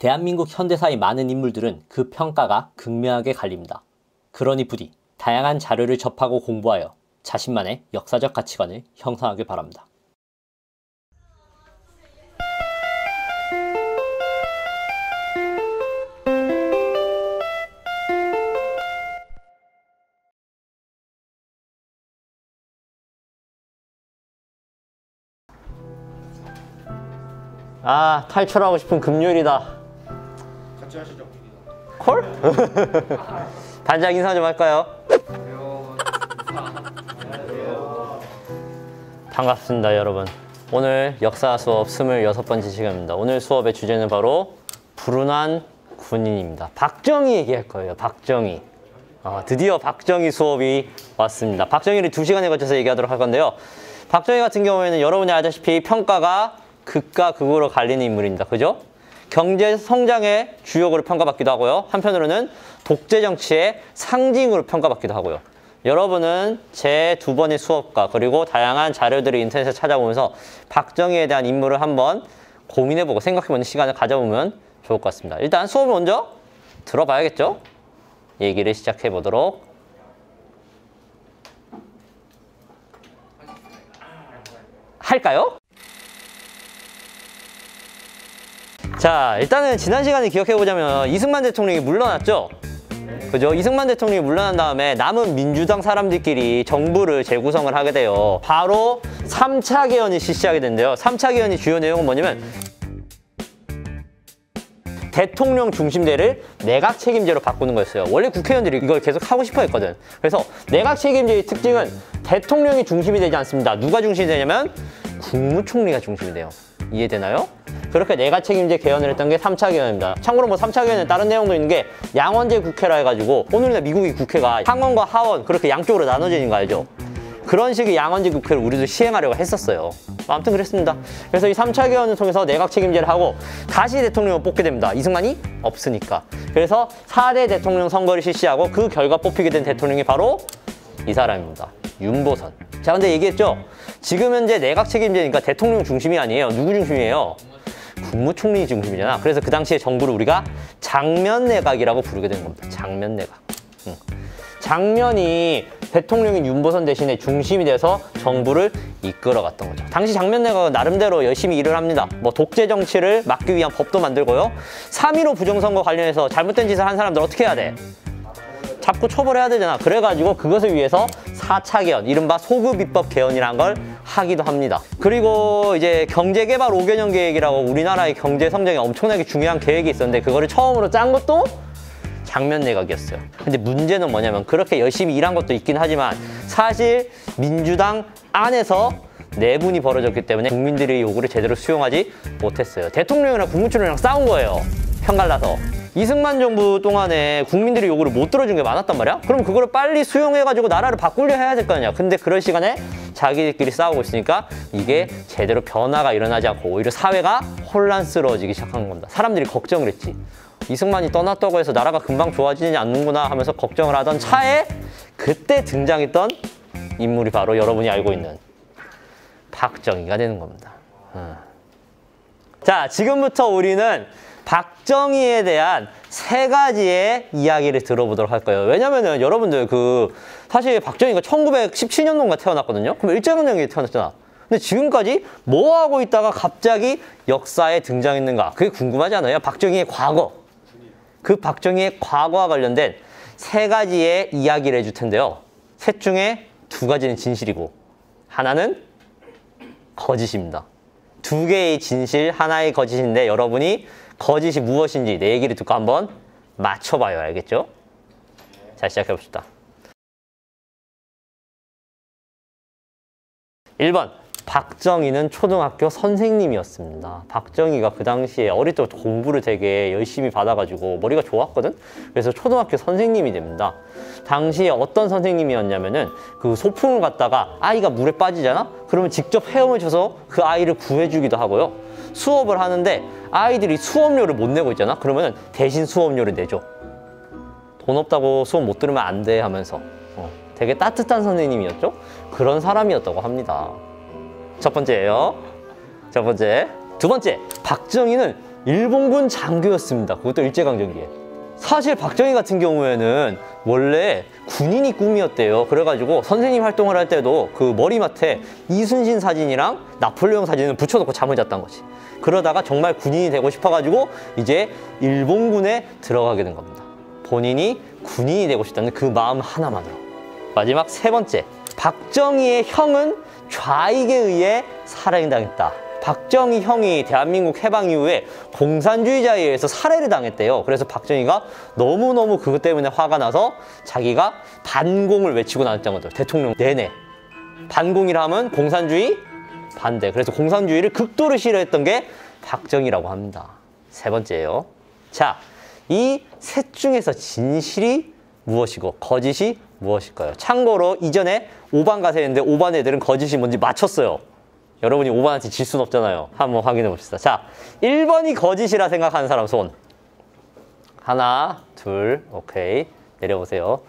대한민국 현대사의 많은 인물들은 그 평가가 극명하게 갈립니다. 그러니 부디 다양한 자료를 접하고 공부하여 자신만의 역사적 가치관을 형성하길 바랍니다. 아, 탈출하고 싶은 금요일이다. 같이 하시죠. 콜? 반장 인사 좀 할까요? 반갑습니다, 여러분. 오늘 역사 수업 26번째 시간입니다. 오늘 수업의 주제는 바로 불운한 군인입니다. 박정희 얘기할 거예요, 박정희. 드디어 박정희 수업이 왔습니다. 박정희를 2시간에 걸쳐서 얘기하도록 할 건데요. 박정희 같은 경우에는 여러분이 알다시피 평가가 극과 극으로 갈리는 인물입니다. 그죠? 경제 성장의 주역으로 평가받기도 하고요. 한편으로는 독재 정치의 상징으로 평가받기도 하고요. 여러분은 제 2번의 수업과 그리고 다양한 자료들을 인터넷에 찾아보면서 박정희에 대한 인물을 한번 고민해보고 생각해보는 시간을 가져보면 좋을 것 같습니다. 일단 수업을 먼저 들어봐야겠죠? 얘기를 시작해보도록 할까요? 자, 일단은 지난 시간에 기억해보자면 이승만 대통령이 물러났죠? 그죠? 이승만 대통령이 물러난 다음에 남은 민주당 사람들끼리 정부를 재구성을 하게 돼요. 바로 3차 개헌이 실시하게 된대요. 3차 개헌의 주요 내용은 뭐냐면 대통령 중심제를 내각 책임제로 바꾸는 거였어요. 원래 국회의원들이 이걸 계속 하고 싶어 했거든. 그래서 내각 책임제의 특징은 대통령이 중심이 되지 않습니다. 누가 중심이 되냐면 국무총리가 중심이 돼요. 이해되나요? 그렇게 내각 책임제 개헌을 했던 게 3차 개헌입니다. 참고로 뭐 3차 개헌에 다른 내용도 있는 게 양원제 국회라 해가지고 오늘날 미국의 국회가 상원과 하원 그렇게 양쪽으로 나눠져 있는 거 알죠? 그런 식의 양원제 국회를 우리도 시행하려고 했었어요. 아무튼 그랬습니다. 그래서 이 3차 개헌을 통해서 내각 책임제를 하고 다시 대통령을 뽑게 됩니다. 이승만이 없으니까. 그래서 4대 대통령 선거를 실시하고 그 결과 뽑히게 된 대통령이 바로 이 사람입니다. 윤보선. 자, 근데 얘기했죠? 지금 현재 내각 책임제니까 대통령 중심이 아니에요. 누구 중심이에요? 국무총리 중심이잖아. 그래서 그 당시에 정부를 우리가 장면내각이라고 부르게 된 겁니다. 장면내각. 장면이 대통령인 윤보선 대신에 중심이 돼서 정부를 이끌어갔던 거죠. 당시 장면내각은 나름대로 열심히 일을 합니다. 뭐 독재 정치를 막기 위한 법도 만들고요. 3.15 부정선거 관련해서 잘못된 짓을 한 사람들 어떻게 해야 돼? 잡고 처벌해야 되잖아. 그래가지고 그것을 위해서 4차 개헌, 이른바 소급입법 개헌이라는 걸 하기도 합니다. 그리고 이제 경제개발 5개년 계획이라고 우리나라의 경제 성장에 엄청나게 중요한 계획이 있었는데 그거를 처음으로 짠 것도 장면내각이었어요. 근데 문제는 뭐냐면 그렇게 열심히 일한 것도 있긴 하지만 사실 민주당 안에서 내분이 벌어졌기 때문에 국민들의 요구를 제대로 수용하지 못했어요. 대통령이랑 국무총리랑 싸운 거예요. 편갈라서. 이승만 정부 동안에 국민들의 요구를 못 들어준 게 많았단 말이야? 그럼 그거를 빨리 수용해가지고 나라를 바꾸려 해야 될 거 아니야? 근데 그럴 시간에 자기들끼리 싸우고 있으니까 이게 제대로 변화가 일어나지 않고 오히려 사회가 혼란스러워지기 시작한 겁니다. 사람들이 걱정을 했지. 이승만이 떠났다고 해서 나라가 금방 좋아지지 않는구나 하면서 걱정을 하던 차에 그때 등장했던 인물이 바로 여러분이 알고 있는 박정희가 되는 겁니다. 자, 지금부터 우리는 박정희에 대한 3가지의 이야기를 들어보도록 할 거예요. 왜냐면은 여러분들 사실 박정희가 1917년도인가 태어났거든요. 그럼 일제강점기에 태어났잖아. 근데 지금까지 뭐 하고 있다가 갑자기 역사에 등장했는가? 그게 궁금하지 않아요? 박정희의 과거. 그 박정희의 과거와 관련된 3가지의 이야기를 해줄 텐데요. 셋 중에 2가지는 진실이고 하나는 거짓입니다. 2개의 진실, 하나의 거짓인데 여러분이 거짓이 무엇인지 내 얘기를 듣고 한번 맞춰봐요. 알겠죠? 자, 시작해봅시다. 1번. 박정희는 초등학교 선생님이었습니다. 박정희가 그 당시에 어릴 때부터 공부를 되게 열심히 받아가지고 머리가 좋았거든? 그래서 초등학교 선생님이 됩니다. 당시에 어떤 선생님이었냐면은 그 소풍을 갔다가 아이가 물에 빠지잖아? 그러면 직접 헤엄을 쳐서 그 아이를 구해주기도 하고요. 수업을 하는데 아이들이 수업료를 못 내고 있잖아? 그러면 대신 수업료를 내줘. 돈 없다고 수업 못 들으면 안 돼 하면서 되게 따뜻한 선생님이었죠? 그런 사람이었다고 합니다. 첫 번째예요. 첫 번째. 2번째. 박정희는 일본군 장교였습니다. 그것도 일제강점기에. 사실 박정희 같은 경우에는 원래 군인이 꿈이었대요. 그래가지고 선생님 활동을 할 때도 그 머리맡에 이순신 사진이랑 나폴레옹 사진을 붙여놓고 잠을 잤단 거지. 그러다가 정말 군인이 되고 싶어가지고 이제 일본군에 들어가게 된 겁니다. 본인이 군인이 되고 싶다는 그 마음 하나만으로. 마지막 세 번째, 박정희의 형은 좌익에 의해 살해당했다. 박정희 형이 대한민국 해방 이후에 공산주의자에 의해서 살해를 당했대요. 그래서 박정희가 너무너무 그것 때문에 화가 나서 자기가 반공을 외치고 나왔던 거죠. 대통령 내내. 반공이라 하면 공산주의 반대. 그래서 공산주의를 극도로 싫어했던 게 박정희라고 합니다. 세 번째예요. 자, 이 셋 중에서 진실이 무엇이고 거짓이 무엇일까요? 참고로 이전에 5반 가세했는데 5반 애들은 거짓이 뭔지 맞췄어요. 여러분이 5반한테 질 수는 없잖아요. 한번 확인해 봅시다. 자, 1번이 거짓이라 생각하는 사람 손. 하나, 둘, 오케이. 내려보세요.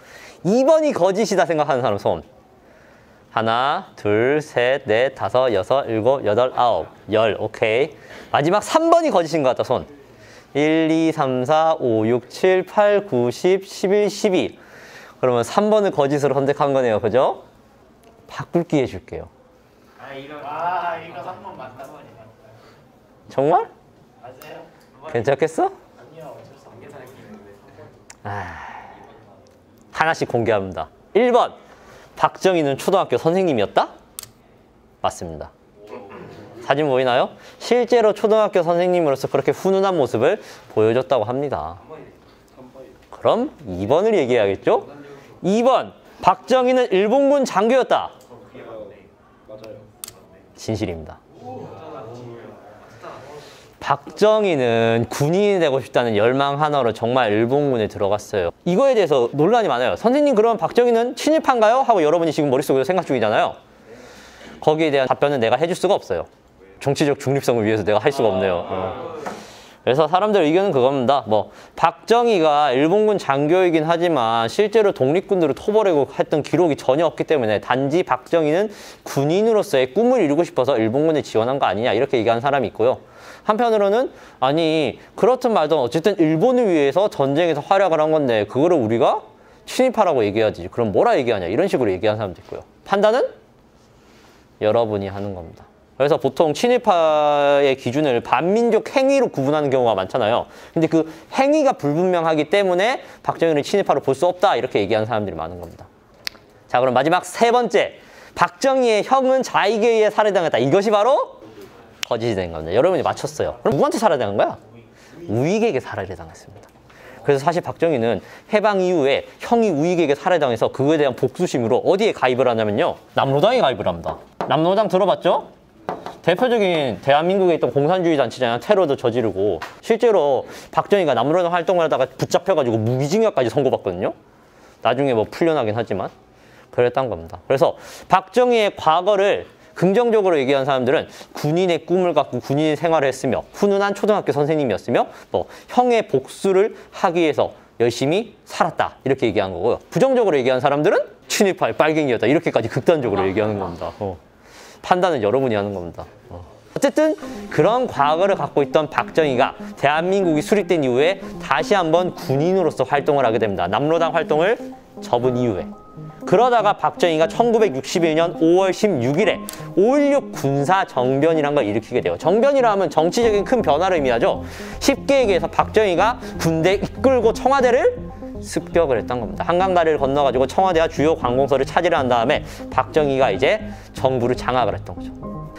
2번이 거짓이다 생각하는 사람 손. 하나, 둘, 셋, 넷, 다섯, 여섯, 일곱, 여덟, 아홉, 열. 오케이. 마지막 3번이 거짓인 것 같다 손. 1, 2, 3, 4, 5, 6, 7, 8, 9, 10, 11, 12. 그러면 3번을 거짓으로 선택한 거네요. 그죠? 바꿀 기회 줄게요. 이거 3번 맞다. 정말? 맞아요? 괜찮겠어? 아니요. 어쩔 안 계산했는데. 하나씩 공개합니다. 1번, 박정희는 초등학교 선생님이었다? 맞습니다. 사진 보이나요? 실제로 초등학교 선생님으로서 그렇게 훈훈한 모습을 보여줬다고 합니다. 그럼 2번을 얘기해야겠죠? 2번, 박정희는 일본군 장교였다. 맞아요. 진실입니다. 박정희는 군인이 되고 싶다는 열망 하나로 정말 일본군에 들어갔어요. 이거에 대해서 논란이 많아요. 선생님, 그러면 박정희는 친일파인가요? 하고 여러분이 지금 머릿속으로 생각 중이잖아요. 거기에 대한 답변은 내가 해줄 수가 없어요. 정치적 중립성을 위해서 내가 할 수가 없네요. 그래서 사람들 의견은 그겁니다. 뭐 박정희가 일본군 장교이긴 하지만 실제로 독립군들을 토벌하고 했던 기록이 전혀 없기 때문에 단지 박정희는 군인으로서의 꿈을 이루고 싶어서 일본군에 지원한 거 아니냐 이렇게 얘기하는 사람이 있고요. 한편으로는 아니 그렇든 말든 어쨌든 일본을 위해서 전쟁에서 활약을 한 건데 그거를 우리가 친일파라고 얘기하지 그럼 뭐라 얘기하냐 이런 식으로 얘기하는 사람도 있고요. 판단은 여러분이 하는 겁니다. 그래서 보통 친일파의 기준을 반민족 행위로 구분하는 경우가 많잖아요. 근데 그 행위가 불분명하기 때문에 박정희를 친일파로 볼 수 없다 이렇게 얘기하는 사람들이 많은 겁니다. 자, 그럼 마지막 세 번째, 박정희의 형은 좌익에 의해 살해당했다. 이것이 바로 거짓이 된 겁니다. 여러분이 맞췄어요. 그럼 누구한테 살해당한 거야? 우익에게 살해를 당했습니다. 그래서 사실 박정희는 해방 이후에 형이 우익에게 살해당해서 그거에 대한 복수심으로 어디에 가입을 하냐면요, 남로당에 가입을 합니다. 남로당 들어봤죠? 대표적인 대한민국에 있던 공산주의 단체잖아요. 테러도 저지르고 실제로 박정희가 남로당 활동을 하다가 붙잡혀가지고 무기징역까지 선고받거든요. 나중에 뭐 풀려나긴 하지만 그랬던 겁니다. 그래서 박정희의 과거를 긍정적으로 얘기한 사람들은 군인의 꿈을 갖고 군인 생활을 했으며 훈훈한 초등학교 선생님이었으며 뭐 형의 복수를 하기 위해서 열심히 살았다 이렇게 얘기한 거고요. 부정적으로 얘기한 사람들은 친일파의 빨갱이였다 이렇게까지 극단적으로 얘기하는 겁니다. 판단은 여러분이 하는 겁니다. 어쨌든 그런 과거를 갖고 있던 박정희가 대한민국이 수립된 이후에 다시 한번 군인으로서 활동을 하게 됩니다. 남로당 활동을 접은 이후에. 그러다가 박정희가 1961년 5월 16일에 5.16 군사정변이란 걸 일으키게 돼요. 정변이라 하면 정치적인 큰 변화를 의미하죠. 쉽게 얘기해서 박정희가 군대 이끌고 청와대를 습격을 했던 겁니다. 한강다리를 건너가지고 청와대와 주요 관공서를 차지를 한 다음에 박정희가 이제 정부를 장악을 했던 거죠.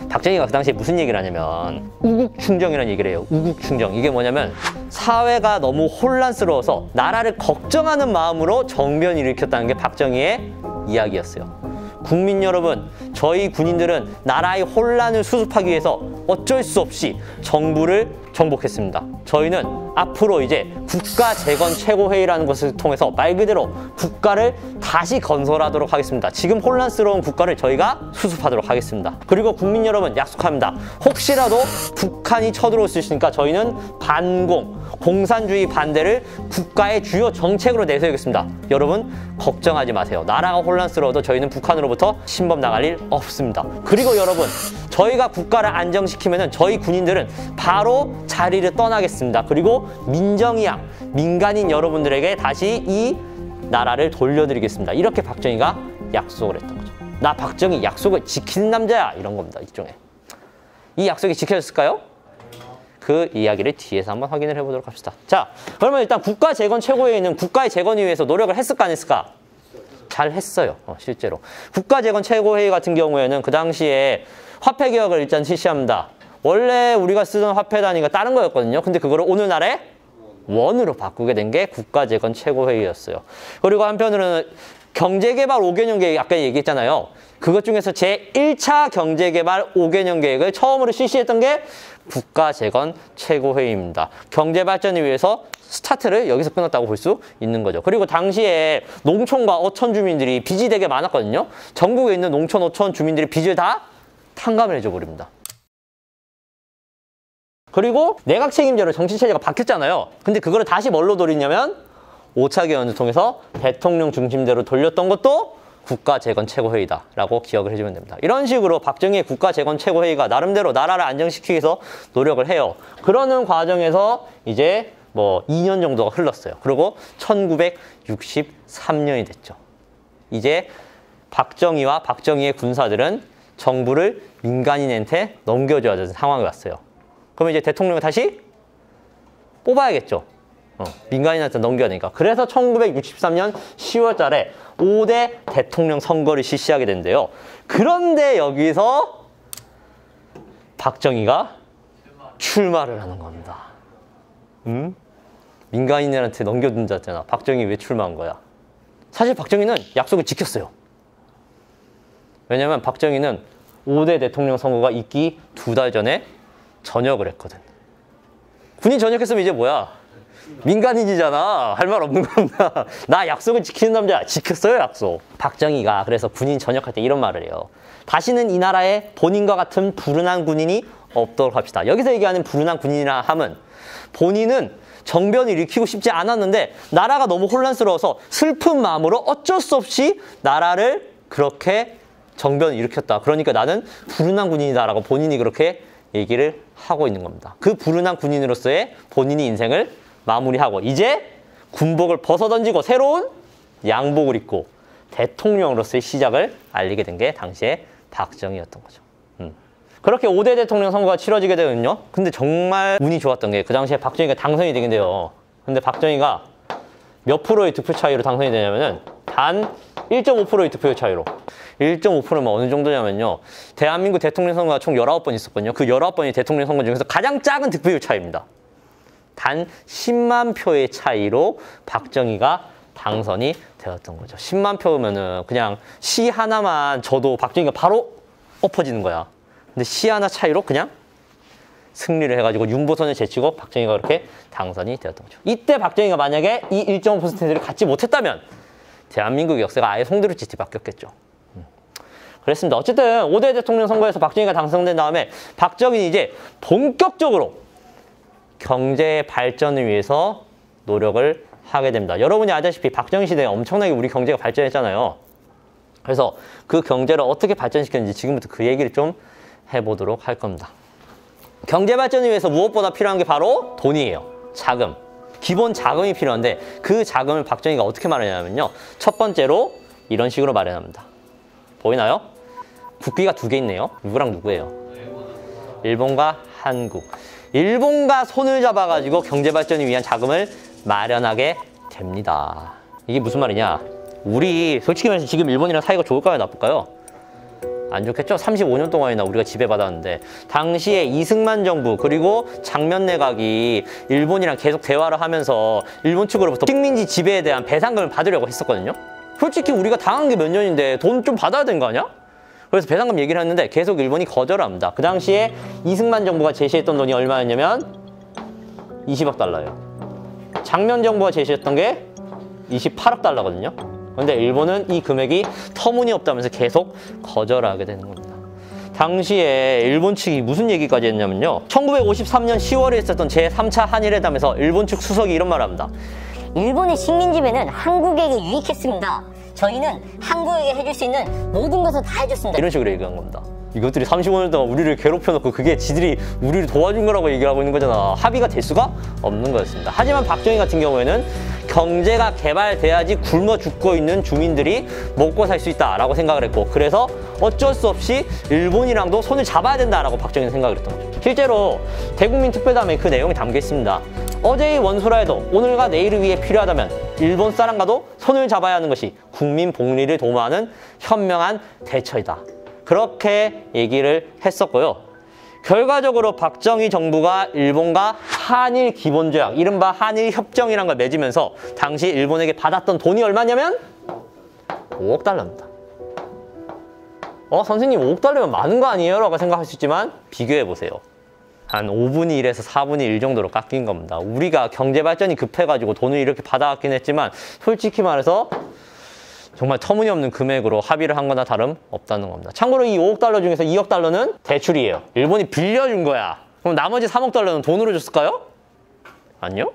박정희가 그 당시에 무슨 얘기를 하냐면 우국충정이라는 얘기를 해요. 우국충정. 이게 뭐냐면 사회가 너무 혼란스러워서 나라를 걱정하는 마음으로 정변을 일으켰다는 게 박정희의 이야기였어요. 국민 여러분, 저희 군인들은 나라의 혼란을 수습하기 위해서 어쩔 수 없이 정부를 정복했습니다. 저희는 앞으로 이제 국가재건 최고회의라는 것을 통해서 말 그대로 국가를 다시 건설하도록 하겠습니다. 지금 혼란스러운 국가를 저희가 수습하도록 하겠습니다. 그리고 국민 여러분 약속합니다. 혹시라도 북한이 쳐들어올 수 있으니까 저희는 반공, 공산주의 반대를 국가의 주요 정책으로 내세우겠습니다. 여러분 걱정하지 마세요. 나라가 혼란스러워도 저희는 북한으로부터 침범 나갈 일 없습니다. 그리고 여러분 저희가 국가를 안정시키면 저희 군인들은 바로 자리를 떠나겠습니다. 그리고 민정이양, 민간인 여러분들에게 다시 이 나라를 돌려드리겠습니다. 이렇게 박정희가 약속을 했던 거죠. 나 박정희 약속을 지키는 남자야 이런 겁니다. 일종의. 이 약속이 지켜졌을까요? 그 이야기를 뒤에서 한번 확인을 해보도록 합시다. 자, 그러면 일단 국가 재건 최고회의는 국가의 재건을 위해서 노력을 했을까 안 했을까? 잘 했어요. 실제로. 국가 재건 최고회의 같은 경우에는 그 당시에 화폐 개혁을 일단 실시합니다. 원래 우리가 쓰던 화폐 단위가 다른 거였거든요. 근데 그거를 오늘날에 원으로 바꾸게 된 게 국가 재건 최고회의였어요. 그리고 한편으로는 경제개발 5개년 계획 아까 얘기했잖아요. 그것 중에서 제1차 경제개발 5개년 계획을 처음으로 실시했던 게 국가재건 최고회의입니다. 경제발전을 위해서 스타트를 여기서 끊었다고 볼 수 있는 거죠. 그리고 당시에 농촌과 어촌 주민들이 빚이 되게 많았거든요. 전국에 있는 농촌, 어촌 주민들이 빚을 다 탕감을 해줘버립니다. 그리고 내각 책임제로 정치체제가 바뀌었잖아요. 근데 그거를 다시 뭘로 돌리냐면 5차 개헌을 통해서 대통령 중심대로 돌렸던 것도 국가재건 최고회의다라고 기억을 해주면 됩니다. 이런 식으로 박정희의 국가재건 최고회의가 나름대로 나라를 안정시키기 위해서 노력을 해요. 그러는 과정에서 이제 뭐 2년 정도가 흘렀어요. 그리고 1963년이 됐죠. 이제 박정희와 박정희의 군사들은 정부를 민간인한테 넘겨줘야 되는 상황이 왔어요. 그러면 이제 대통령을 다시 뽑아야겠죠. 민간인한테 넘겨야 되니까. 그래서 1963년 10월 달에 5대 대통령 선거를 실시하게 된대요. 그런데 여기서 박정희가 출마를 하는 겁니다. 민간인들한테 넘겨둔다잖아. 박정희 왜 출마한 거야? 사실 박정희는 약속을 지켰어요. 왜냐면 박정희는 5대 대통령 선거가 있기 2달 전에 전역을 했거든. 군인 전역했으면 이제 뭐야? 민간인이잖아. 할 말 없는 겁니다. 나 약속을 지키는 남자. 지켰어요, 약속. 박정희가 그래서 군인 전역할 때 이런 말을 해요. 다시는 이 나라에 본인과 같은 불운한 군인이 없도록 합시다. 여기서 얘기하는 불운한 군인이라 함은 본인은 정변을 일으키고 싶지 않았는데 나라가 너무 혼란스러워서 슬픈 마음으로 어쩔 수 없이 나라를 그렇게 정변을 일으켰다. 그러니까 나는 불운한 군인이다라고 본인이 그렇게 얘기를 하고 있는 겁니다. 그 불운한 군인으로서의 본인이 인생을 마무리하고 이제 군복을 벗어던지고 새로운 양복을 입고 대통령으로서의 시작을 알리게 된 게 당시에 박정희였던 거죠. 그렇게 5대 대통령 선거가 치러지게 되거든요. 근데 정말 운이 좋았던 게 그 당시에 박정희가 당선이 되긴 돼요. 근데 박정희가 몇 프로의 득표 차이로 당선이 되냐면은 단 1.5%의 득표 차이로. 1.5%면 어느 정도냐면요. 대한민국 대통령 선거가 총 19번 있었거든요. 그 19번이 대통령 선거 중에서 가장 작은 득표율 차이입니다. 단 10만 표의 차이로 박정희가 당선이 되었던 거죠. 10만 표면은 그냥 시 하나만 져도 박정희가 바로 엎어지는 거야. 근데 시 하나 차이로 그냥 승리를 해가지고 윤보선을 제치고 박정희가 그렇게 당선이 되었던 거죠. 이때 박정희가 만약에 이 1.5%를 갖지 못했다면 대한민국 역사가 아예 송두리째 뒤바뀌었겠죠. 그랬습니다. 어쨌든 5대 대통령 선거에서 박정희가 당선된 다음에 박정희는 이제 본격적으로 경제 발전을 위해서 노력을 하게 됩니다. 여러분이 아시다시피 박정희 시대에 엄청나게 우리 경제가 발전했잖아요. 그래서 그 경제를 어떻게 발전시켰는지 지금부터 그 얘기를 좀 해보도록 할 겁니다. 경제 발전을 위해서 무엇보다 필요한 게 바로 돈이에요. 자금. 기본 자금이 필요한데 그 자금을 박정희가 어떻게 마련하냐면요. 첫 번째로 이런 식으로 마련합니다. 보이나요? 국기가 2개 있네요. 누구랑 누구예요? 일본과 한국. 일본과 손을 잡아가지고 경제 발전을 위한 자금을 마련하게 됩니다. 이게 무슨 말이냐? 우리 솔직히 말해서 지금 일본이랑 사이가 좋을까요? 나쁠까요? 안 좋겠죠? 35년 동안이나 우리가 지배받았는데 당시에 이승만 정부 그리고 장면 내각이 일본이랑 계속 대화를 하면서 일본 측으로부터 식민지 지배에 대한 배상금을 받으려고 했었거든요. 솔직히 우리가 당한 게 몇 년인데 돈 좀 받아야 되는 거 아니야? 그래서 배상금 얘기를 했는데 계속 일본이 거절을 합니다. 그 당시에 이승만 정부가 제시했던 돈이 얼마였냐면 20억 달러예요. 장면 정부가 제시했던 게 28억 달러거든요. 근데 일본은 이 금액이 터무니없다면서 계속 거절하게 되는 겁니다. 당시에 일본 측이 무슨 얘기까지 했냐면요. 1953년 10월에 있었던 제3차 한일회담에서 일본 측 수석이 이런 말을 합니다. 일본의 식민 지배는 한국에게 유익했습니다. 저희는 한국에게 해줄 수 있는 모든 것을 다 해줬습니다. 이런 식으로 얘기한 겁니다. 이것들이 35년 동안 우리를 괴롭혀놓고 그게 지들이 우리를 도와준 거라고 얘기를 하고 있는 거잖아. 합의가 될 수가 없는 거였습니다. 하지만 박정희 같은 경우에는 경제가 개발돼야지 굶어 죽고 있는 주민들이 먹고 살 수 있다라고 생각을 했고, 그래서 어쩔 수 없이 일본이랑도 손을 잡아야 된다라고 박정희는 생각을 했던 거죠. 실제로 대국민 특별담에 그 내용이 담겨 있습니다. 어제의 원수라 해도 오늘과 내일을 위해 필요하다면 일본 사람과도 손을 잡아야 하는 것이 국민 복리를 도모하는 현명한 대처이다. 그렇게 얘기를 했었고요. 결과적으로 박정희 정부가 일본과 한일 기본조약, 이른바 한일 협정이라는 걸 맺으면서 당시 일본에게 받았던 돈이 얼마냐면 5억 달러입니다. 선생님 5억 달러면 많은 거 아니에요? 라고 생각할 수 있지만 비교해보세요. 한 5분의 1에서 4분의 1 정도로 깎인 겁니다. 우리가 경제 발전이 급해가지고 돈을 이렇게 받아왔긴 했지만 솔직히 말해서 정말 터무니없는 금액으로 합의를 한 거나 다름없다는 겁니다. 참고로 이 5억 달러 중에서 2억 달러는 대출이에요. 일본이 빌려준 거야. 그럼 나머지 3억 달러는 돈으로 줬을까요? 아니요.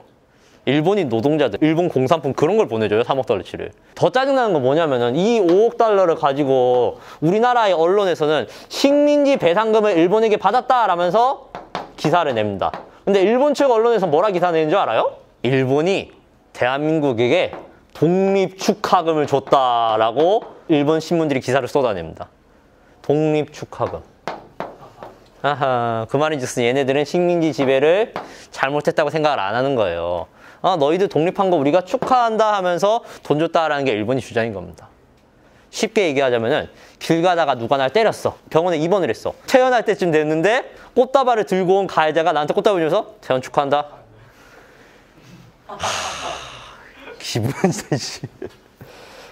일본인 노동자들, 일본 공산품 그런 걸 보내줘요. 3억 달러치를. 더 짜증나는 건 뭐냐면은 이 5억 달러를 가지고 우리나라의 언론에서는 식민지 배상금을 일본에게 받았다라면서 기사를 냅니다. 근데 일본 측 언론에서 뭐라 기사 내는 줄 알아요? 일본이 대한민국에게 독립축하금을 줬다라고 일본 신문들이 기사를 쏟아냅니다. 독립축하금. 아하, 그 말인즉슨 얘네들은 식민지 지배를 잘못했다고 생각을 안 하는 거예요. 너희들 독립한 거 우리가 축하한다 하면서 돈 줬다라는 게 일본이 주장인 겁니다. 쉽게 얘기하자면은 길 가다가 누가 날 때렸어. 병원에 입원을 했어. 퇴원할 때쯤 됐는데 꽃다발을 들고 온 가해자가 나한테 꽃다발 주면서 퇴원 축하한다. 기분 세지.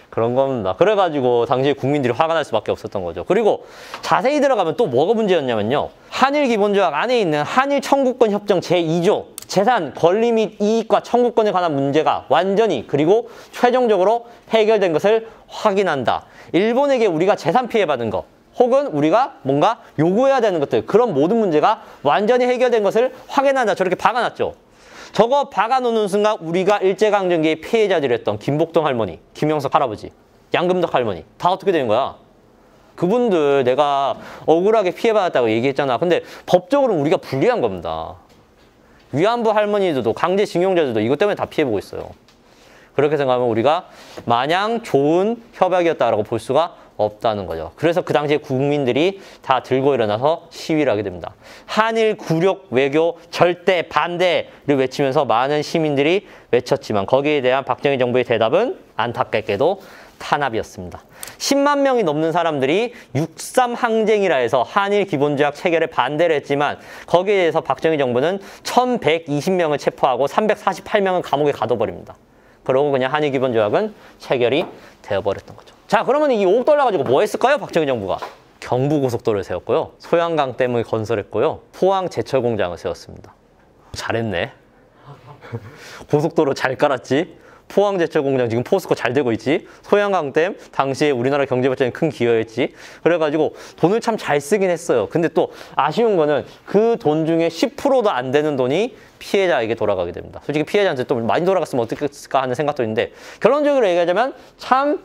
그런 겁니다. 그래가지고 당시에 국민들이 화가 날 수밖에 없었던 거죠. 그리고 자세히 들어가면 또 뭐가 문제였냐면요. 한일 기본조약 안에 있는 한일 청구권 협정 제2조 재산, 권리 및 이익과 청구권에 관한 문제가 완전히 그리고 최종적으로 해결된 것을 확인한다. 일본에게 우리가 재산 피해 받은 거 혹은 우리가 뭔가 요구해야 되는 것들, 그런 모든 문제가 완전히 해결된 것을 확인한다. 저렇게 박아놨죠. 저거 박아놓는 순간 우리가 일제강점기의 피해자들이었던 김복동 할머니, 김영석 할아버지, 양금덕 할머니 다 어떻게 되는 거야? 그분들 내가 억울하게 피해받았다고 얘기했잖아. 근데 법적으로는 우리가 불리한 겁니다. 위안부 할머니들도 강제징용자들도 이것 때문에 다 피해보고 있어요. 그렇게 생각하면 우리가 마냥 좋은 협약이었다라고 볼 수가 없다는 거죠. 그래서 그 당시에 국민들이 다 들고 일어나서 시위를 하게 됩니다. 한일 굴욕 외교 절대 반대를 외치면서 많은 시민들이 외쳤지만 거기에 대한 박정희 정부의 대답은 안타깝게도 탄압이었습니다. 10만 명이 넘는 사람들이 6.3 항쟁이라 해서 한일 기본조약 체결에 반대를 했지만 거기에 대해서 박정희 정부는 1120명을 체포하고 348명은 감옥에 가둬버립니다. 그러고 그냥 한일 기본조약은 체결이 되어버렸던 거죠. 자, 그러면 이 5억 달러 가지고 뭐 했을까요? 박정희 정부가. 경부고속도로를 세웠고요. 소양강댐을 건설했고요. 포항 제철 공장을 세웠습니다. 잘했네. 고속도로 잘 깔았지. 포항 제철 공장 지금 포스코 잘 되고 있지. 소양강댐 당시에 우리나라 경제 발전에 큰 기여했지. 그래가지고 돈을 참 잘 쓰긴 했어요. 근데 또 아쉬운 거는 그 돈 중에 10%도 안 되는 돈이 피해자에게 돌아가게 됩니다. 솔직히 피해자한테 또 많이 돌아갔으면 어떻겠을까 하는 생각도 있는데 결론적으로 얘기하자면 참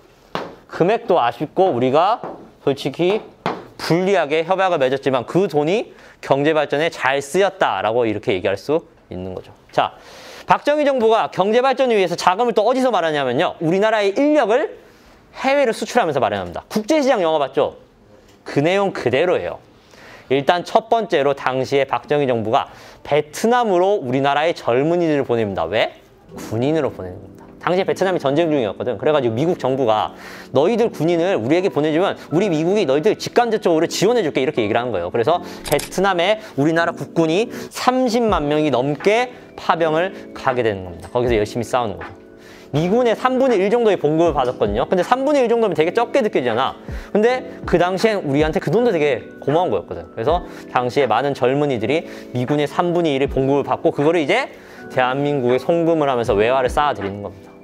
금액도 아쉽고 우리가 솔직히 불리하게 협약을 맺었지만 그 돈이 경제 발전에 잘 쓰였다라고 이렇게 얘기할 수 있는 거죠. 자, 박정희 정부가 경제 발전을 위해서 자금을 또 어디서 마련하냐면요. 우리나라의 인력을 해외로 수출하면서 마련합니다. 국제시장 영화 봤죠? 그 내용 그대로예요. 일단 첫 번째로 당시에 박정희 정부가 베트남으로 우리나라의 젊은이들을 보냅니다. 왜? 군인으로 보내는 겁니다. 당시에 베트남이 전쟁 중이었거든. 그래가지고 미국 정부가 너희들 군인을 우리에게 보내주면 우리 미국이 너희들 직간접적으로 지원해줄게 이렇게 얘기를 하는 거예요. 그래서 베트남에 우리나라 국군이 30만 명이 넘게 파병을 가게 되는 겁니다. 거기서 열심히 싸우는 거죠. 미군의 3분의 1 정도의 봉급을 받았거든요. 근데 3분의 1 정도면 되게 적게 느껴지잖아. 근데 그 당시엔 우리한테 그 돈도 되게 고마운 거였거든. 그래서 당시에 많은 젊은이들이 미군의 3분의 1의 봉급을 받고 그거를 이제 대한민국에 송금을 하면서 외화를 쌓아드리는 겁니다.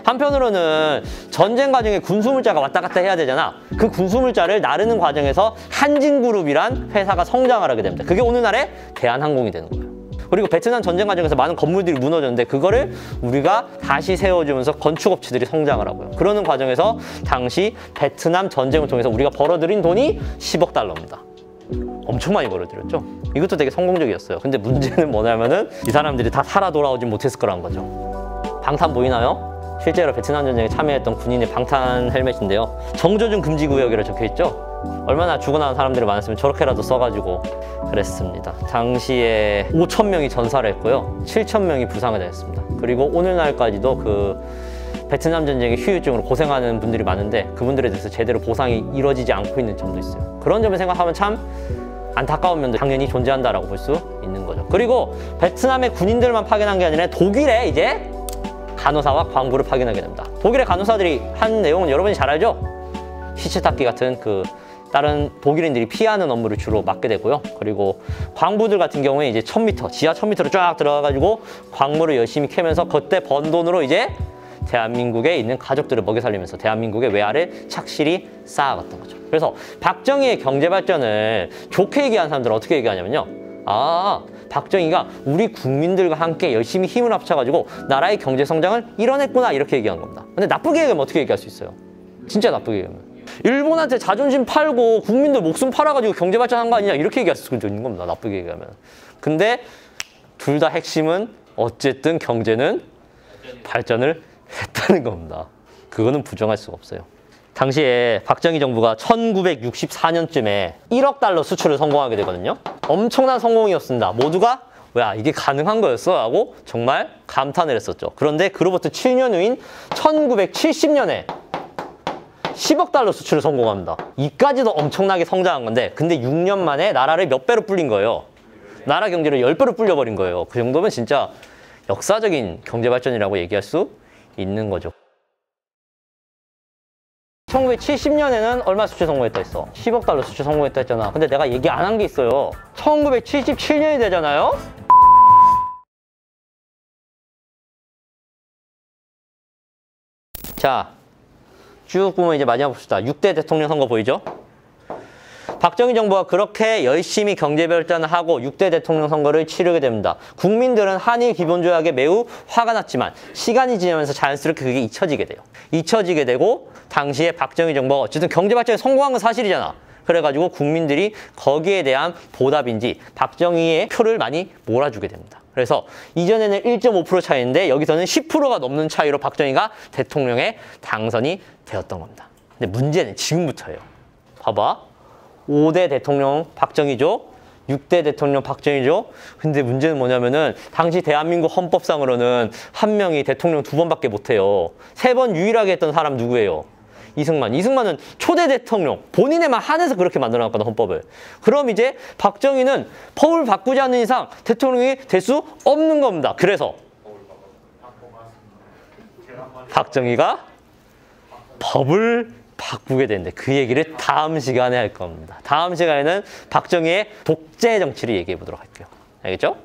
한편으로는 전쟁 과정에 군수물자가 왔다 갔다 해야 되잖아. 그 군수물자를 나르는 과정에서 한진그룹이란 회사가 성장을 하게 됩니다. 그게 오늘날의 대한항공이 되는 거예요. 그리고 베트남 전쟁 과정에서 많은 건물들이 무너졌는데 그거를 우리가 다시 세워주면서 건축업체들이 성장을 하고요. 그러는 과정에서 당시 베트남 전쟁을 통해서 우리가 벌어들인 돈이 10억 달러입니다. 엄청 많이 벌어들였죠. 이것도 되게 성공적이었어요. 근데 문제는 뭐냐면은 이 사람들이 다 살아 돌아오진 못했을 거라는 거죠. 방탄 보이나요? 실제로 베트남 전쟁에 참여했던 군인의 방탄 헬멧인데요. 정조준 금지구역이라 적혀있죠. 얼마나 죽어나온 사람들이 많았으면 저렇게라도 써가지고 그랬습니다. 당시에 5,000명이 전사를 했고요. 7,000명이 부상을 당했습니다. 그리고 오늘날까지도 그 베트남 전쟁의 후유증으로 고생하는 분들이 많은데 그분들에 대해서 제대로 보상이 이루어지지 않고 있는 점도 있어요. 그런 점을 생각하면 참 안타까운 면도 당연히 존재한다라고 볼 수 있는 거죠. 그리고 베트남의 군인들만 파견한 게 아니라 독일에 이제 간호사와 광부를 파견하게 됩니다. 독일의 간호사들이 한 내용은 여러분이 잘 알죠? 시체 닦기 같은 그 다른 독일인들이 피하는 업무를 주로 맡게 되고요. 그리고 광부들 같은 경우에 이제 1000m, 지하 1000m로 쫙 들어가가지고 광물을 열심히 캐면서 그때 번 돈으로 이제 대한민국에 있는 가족들을 먹여 살리면서 대한민국의 외화를 착실히 쌓아갔던 거죠. 그래서 박정희의 경제 발전을 좋게 얘기하는 사람들은 어떻게 얘기하냐면요. 아, 박정희가 우리 국민들과 함께 열심히 힘을 합쳐가지고 나라의 경제 성장을 이뤄냈구나 이렇게 얘기한 겁니다. 근데 나쁘게 얘기하면 어떻게 얘기할 수 있어요? 진짜 나쁘게 얘기하면 일본한테 자존심 팔고 국민들 목숨 팔아가지고 경제 발전한 거 아니냐 이렇게 얘기할 수 있는 겁니다. 나쁘게 얘기하면. 근데 둘 다 핵심은 어쨌든 경제는 발전을 했다는 겁니다. 그거는 부정할 수가 없어요. 당시에 박정희 정부가 1964년쯤에 1억 달러 수출을 성공하게 되거든요. 엄청난 성공이었습니다. 모두가 야 이게 가능한 거였어? 하고 정말 감탄을 했었죠. 그런데 그로부터 7년 후인 1970년에 10억 달러 수출을 성공합니다. 이까지도 엄청나게 성장한 건데 근데 6년 만에 나라를 몇 배로 불린 거예요. 나라 경제를 10배로 불려버린 거예요. 그 정도면 진짜 역사적인 경제 발전이라고 얘기할 수 있는 거죠. 1970년에는 얼마 수출 성공했다 했어? 10억 달러 수출 성공했다 했잖아. 근데 내가 얘기 안 한 게 있어요. 1977년이 되잖아요? 자, 쭉 보면 이제 마지막 봅시다. 6대 대통령 선거 보이죠? 박정희 정부가 그렇게 열심히 경제 발전을 하고 6대 대통령 선거를 치르게 됩니다. 국민들은 한일 기본조약에 매우 화가 났지만 시간이 지나면서 자연스럽게 그게 잊혀지게 돼요. 잊혀지게 되고 당시에 박정희 정부가 어쨌든 경제 발전에 성공한 건 사실이잖아. 그래가지고 국민들이 거기에 대한 보답인지 박정희의 표를 많이 몰아주게 됩니다. 그래서 이전에는 1.5% 차이인데 여기서는 10%가 넘는 차이로 박정희가 대통령에 당선이 되었던 겁니다. 근데 문제는 지금부터예요. 봐봐. 5대 대통령 박정희죠. 6대 대통령 박정희죠. 근데 문제는 뭐냐면은 당시 대한민국 헌법상으로는 한 명이 대통령 2번밖에 못해요. 3번 유일하게 했던 사람 누구예요? 이승만. 이승만은 초대 대통령, 본인에만 한해서 그렇게 만들어놨거든, 헌법을. 그럼 이제 박정희는 법을 바꾸지 않는 이상 대통령이 될 수 없는 겁니다. 그래서 박정희가 법을 바꾸게 되는데 그 얘기를 다음 시간에 할 겁니다. 다음 시간에는 박정희의 독재 정치를 얘기해 보도록 할게요. 알겠죠?